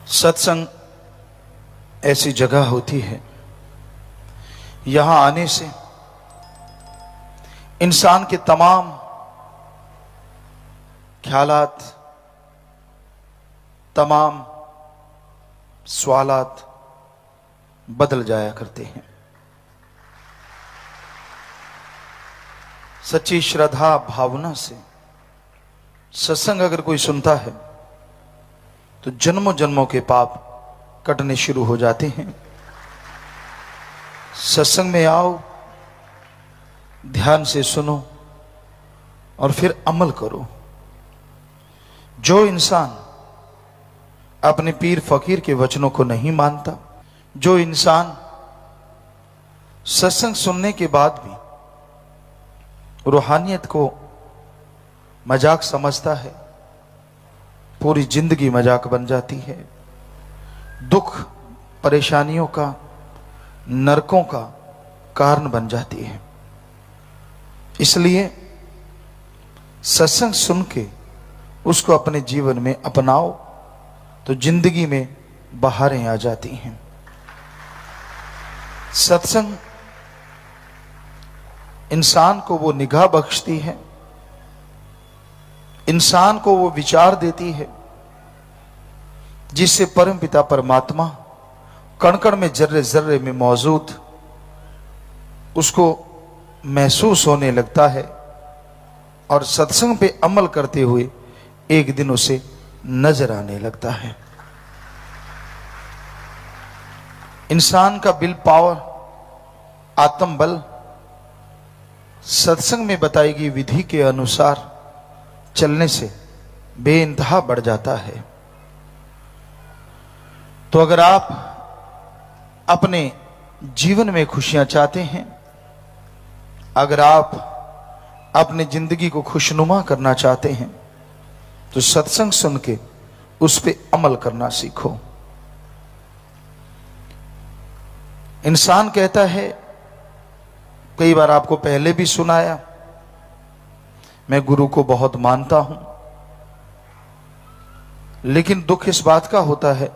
सत्संग ऐसी जगह होती है, यहां आने से इंसान के तमाम ख्यालात, तमाम सवालात बदल जाया करते हैं। सच्ची श्रद्धा भावना से सत्संग अगर कोई सुनता है तो जन्मों जन्मों के पाप कटने शुरू हो जाते हैं। सत्संग में आओ, ध्यान से सुनो और फिर अमल करो। जो इंसान अपने पीर फकीर के वचनों को नहीं मानता, जो इंसान सत्संग सुनने के बाद भी रूहानियत को मजाक समझता है, पूरी जिंदगी मजाक बन जाती है। दुख परेशानियों का, नरकों का कारण बन जाती है। इसलिए सत्संग सुन के उसको अपने जीवन में अपनाओ तो जिंदगी में बहारें आ जाती हैं। सत्संग इंसान को वो निगाह बख्शती है, इंसान को वो विचार देती है जिससे परमपिता परमात्मा कण कण में, जर्रे जर्रे में मौजूद उसको महसूस होने लगता है और सत्संग पे अमल करते हुए एक दिन उसे नजर आने लगता है। इंसान का विल पावर, आत्म बल सत्संग में बताई गई विधि के अनुसार चलने से बेइंतहा बढ़ जाता है। तो अगर आप अपने जीवन में खुशियां चाहते हैं, अगर आप अपनी जिंदगी को खुशनुमा करना चाहते हैं, तो सत्संग सुन के उस पे अमल करना सीखो। इंसान कहता है, कई बार आपको पहले भी सुनाया, मैं गुरु को बहुत मानता हूं, लेकिन दुख इस बात का होता है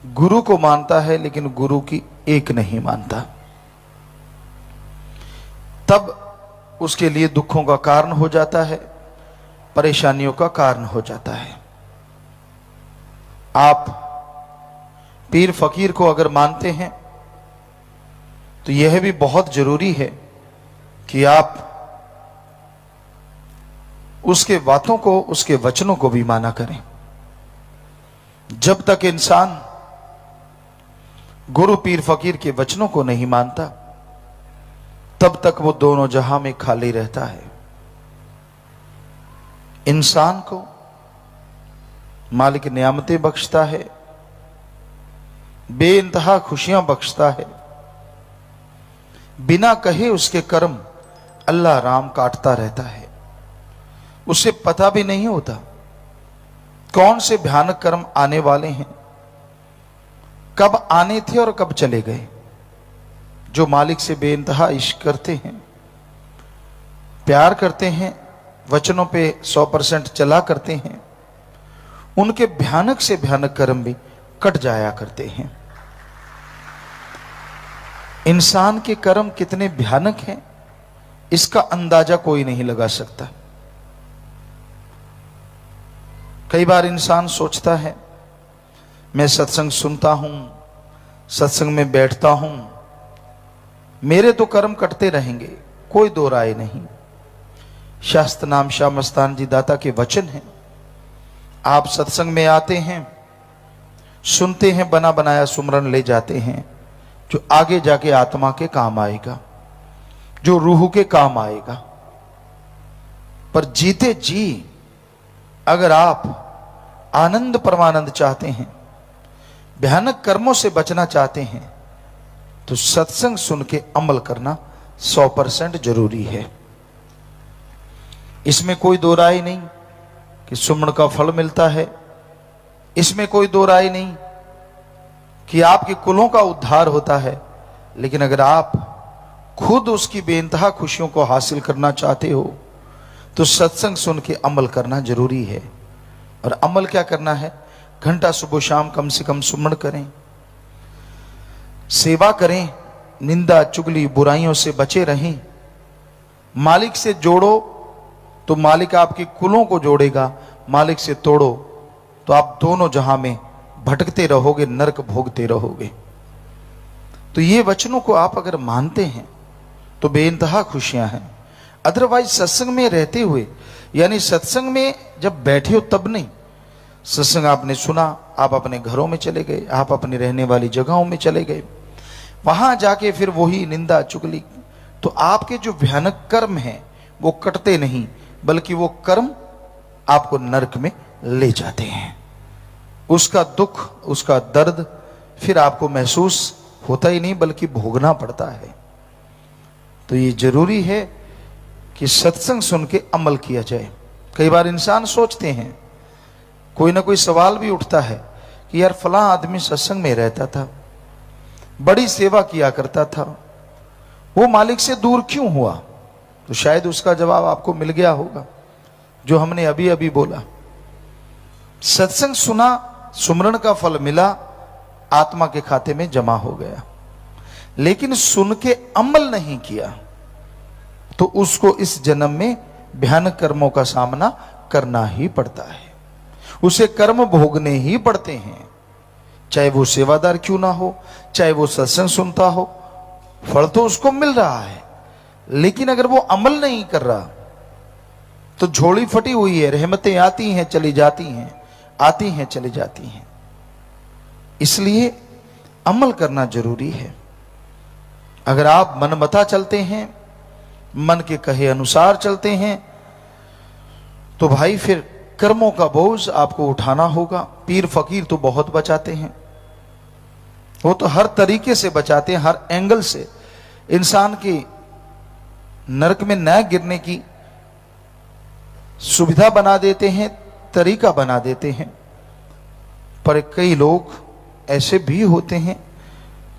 गुरु को मानता है लेकिन गुरु की एक नहीं मानता। तब उसके लिए दुखों का कारण हो जाता है, परेशानियों का कारण हो जाता है। आप पीर फकीर को अगर मानते हैं तो यह भी बहुत जरूरी है कि आप उसके बातों को, उसके वचनों को भी माना करें। जब तक इंसान गुरु पीर फकीर के वचनों को नहीं मानता, तब तक वो दोनों जहां में खाली रहता है। इंसान को मालिक नियामतें बख्शता है, बेइंतहा खुशियां बख्शता है, बिना कहे उसके कर्म अल्लाह राम काटता रहता है। उसे पता भी नहीं होता कौन से भयानक कर्म आने वाले हैं, कब आने थे और कब चले गए। जो मालिक से बेइंतहा इश्क करते हैं, प्यार करते हैं, वचनों पे 100% चला करते हैं, उनके भयानक से भयानक कर्म भी कट जाया करते हैं। इंसान के कर्म कितने भयानक हैं, इसका अंदाजा कोई नहीं लगा सकता। कई बार इंसान सोचता है, मैं सत्संग सुनता हूं, सत्संग में बैठता हूं, मेरे तो कर्म कटते रहेंगे, कोई दो राय नहीं। शास्त्र नाम शाह मस्तान जी दाता के वचन हैं। आप सत्संग में आते हैं, सुनते हैं, बना बनाया सुमरन ले जाते हैं, जो आगे जाके आत्मा के काम आएगा, जो रूह के काम आएगा। पर जीते जी अगर आप आनंद परमानंद चाहते हैं, भयानक कर्मों से बचना चाहते हैं, तो सत्संग सुन के अमल करना 100% जरूरी है। इसमें कोई दो राय नहीं कि सुमन का फल मिलता है, इसमें कोई दो राय नहीं कि आपके कुलों का उद्धार होता है। लेकिन अगर आप खुद उसकी बेइंतहा खुशियों को हासिल करना चाहते हो तो सत्संग सुन के अमल करना जरूरी है। और अमल क्या करना है? घंटा सुबह शाम कम से कम सुमरण करें, सेवा करें, निंदा चुगली बुराइयों से बचे रहें। मालिक से जोड़ो तो मालिक आपके कुलों को जोड़ेगा, मालिक से तोड़ो तो आप दोनों जहां में भटकते रहोगे, नरक भोगते रहोगे। तो ये वचनों को आप अगर मानते हैं तो बेइंतहा खुशियां हैं। अदरवाइज सत्संग में रहते हुए, यानी सत्संग में जब बैठे हो तब नहीं, सत्संग आपने सुना, आप अपने घरों में चले गए, आप अपनी रहने वाली जगहों में चले गए, वहां जाके फिर वही निंदा चुगली, तो आपके जो भयानक कर्म हैं वो कटते नहीं, बल्कि वो कर्म आपको नरक में ले जाते हैं। उसका दुख, उसका दर्द फिर आपको महसूस होता ही नहीं, बल्कि भोगना पड़ता है। तो ये जरूरी है कि सत्संग सुन के अमल किया जाए। कई बार इंसान सोचते हैं, कोई ना कोई सवाल भी उठता है कि यार फलां आदमी सत्संग में रहता था, बड़ी सेवा किया करता था, वो मालिक से दूर क्यों हुआ? तो शायद उसका जवाब आपको मिल गया होगा, जो हमने अभी अभी बोला। सत्संग सुना, सुमरण का फल मिला, आत्मा के खाते में जमा हो गया, लेकिन सुन के अमल नहीं किया तो उसको इस जन्म में भयानक कर्मों का सामना करना ही पड़ता है। उसे कर्म भोगने ही पड़ते हैं, चाहे वो सेवादार क्यों ना हो, चाहे वो सत्संग सुनता हो, फल तो उसको मिल रहा है। लेकिन अगर वो अमल नहीं कर रहा तो झोली फटी हुई है, रहमतें आती हैं चली जाती हैं, आती हैं चली जाती हैं। इसलिए अमल करना जरूरी है। अगर आप मनमता चलते हैं, मन के कहे अनुसार चलते हैं, तो भाई फिर कर्मों का बोझ आपको उठाना होगा। पीर फकीर तो बहुत बचाते हैं, वो तो हर तरीके से बचाते हैं, हर एंगल से इंसान की नरक में न गिरने की सुविधा बना देते हैं, तरीका बना देते हैं। पर कई लोग ऐसे भी होते हैं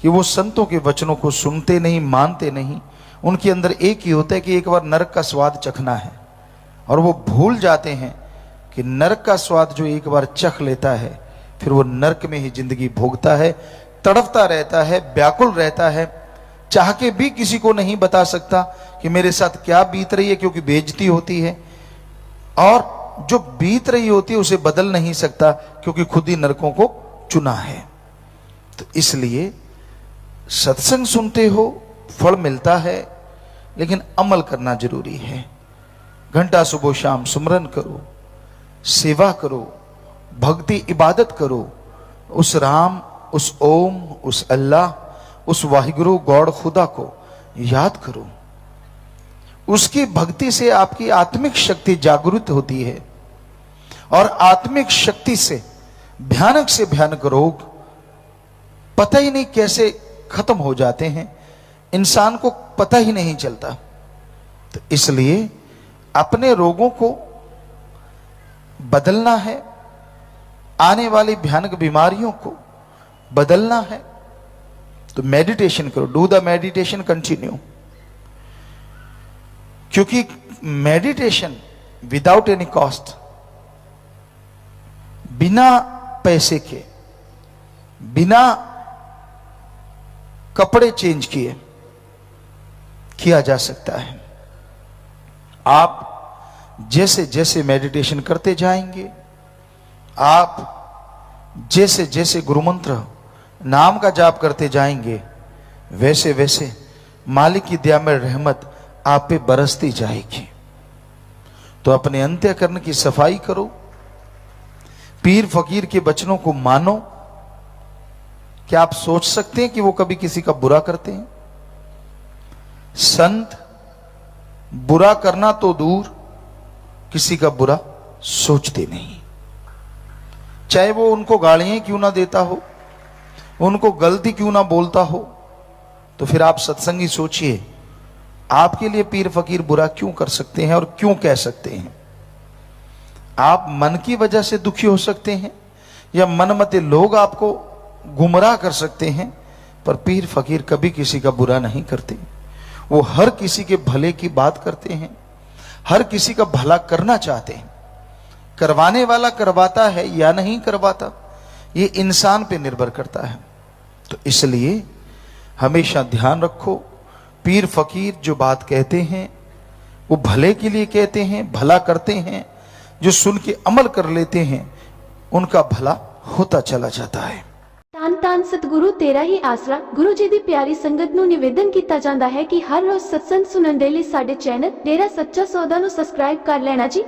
कि वो संतों के वचनों को सुनते नहीं, मानते नहीं। उनके अंदर एक ही होता है कि एक बार नरक का स्वाद चखना है, और वो भूल जाते हैं कि नरक का स्वाद जो एक बार चख लेता है फिर वो नरक में ही जिंदगी भोगता है, तड़पता रहता है, व्याकुल रहता है, चाह के भी किसी को नहीं बता सकता कि मेरे साथ क्या बीत रही है, क्योंकि बेइज्जती होती है, और जो बीत रही होती है उसे बदल नहीं सकता, क्योंकि खुद ही नरकों को चुना है। तो इसलिए सत्संग सुनते हो, फल मिलता है, लेकिन अमल करना जरूरी है। घंटा सुबह शाम सुमरन करो, सेवा करो, भक्ति इबादत करो, उस राम, उस ओम, उस अल्लाह, उस वाहिगुरु गॉड खुदा को याद करो। उसकी भक्ति से आपकी आत्मिक शक्ति जागृत होती है, और आत्मिक शक्ति से भयानक रोग पता ही नहीं कैसे खत्म हो जाते हैं, इंसान को पता ही नहीं चलता। तो इसलिए अपने रोगों को बदलना है, आने वाली भयानक बीमारियों को बदलना है, तो मेडिटेशन करो। डू द मेडिटेशन कंटिन्यू, क्योंकि मेडिटेशन विदाउट एनी कॉस्ट, बिना पैसे के, बिना कपड़े चेंज किए किया जा सकता है। आप जैसे जैसे मेडिटेशन करते जाएंगे, आप जैसे जैसे गुरुमंत्र नाम का जाप करते जाएंगे, वैसे वैसे मालिक की दया में रहमत आप पे बरसती जाएगी। तो अपने अंतःकरण की सफाई करो, पीर फकीर के वचनों को मानो। क्या आप सोच सकते हैं कि वो कभी किसी का बुरा करते हैं? संत बुरा करना तो दूर, किसी का बुरा सोचते नहीं, चाहे वो उनको गालियां क्यों ना देता हो, उनको गलती क्यों ना बोलता हो। तो फिर आप सत्संगी सोचिए, आपके लिए पीर फकीर बुरा क्यों कर सकते हैं और क्यों कह सकते हैं? आप मन की वजह से दुखी हो सकते हैं, या मनमते लोग आपको गुमराह कर सकते हैं, पर पीर फकीर कभी किसी का बुरा नहीं करते। वो हर किसी के भले की बात करते हैं, हर किसी का भला करना चाहते हैं। करवाने वाला करवाता है या नहीं करवाता, ये इंसान पे निर्भर करता है। तो इसलिए हमेशा ध्यान रखो, पीर फकीर जो बात कहते हैं वो भले के लिए कहते हैं, भला करते हैं। जो सुन के अमल कर लेते हैं उनका भला होता चला जाता है। ਧੰਨ ਧੰਨ ਸਤਿਗੁਰੂ ਤੇਰਾ ਹੀ ਆਸਰਾ। ਗੁਰੂ ਜੀ ਦੀ ਪਿਆਰੀ ਸੰਗਤ ਨੂੰ ਨਿਵੇਦਨ ਕੀਤਾ ਜਾਂਦਾ ਹੈ ਕਿ ਹਰ ਰੋਜ਼ ਸਤਸੰਗ ਸੁਣਨ ਦੇ ਲਈ ਸਾਡੇ ਚੈਨਲ ਡੇਰਾ ਸੱਚਾ ਸੌਦਾ ਨੂੰ ਸਬਸਕ੍ਰਾਈਬ ਕਰ ਲੈਣਾ ਜੀ।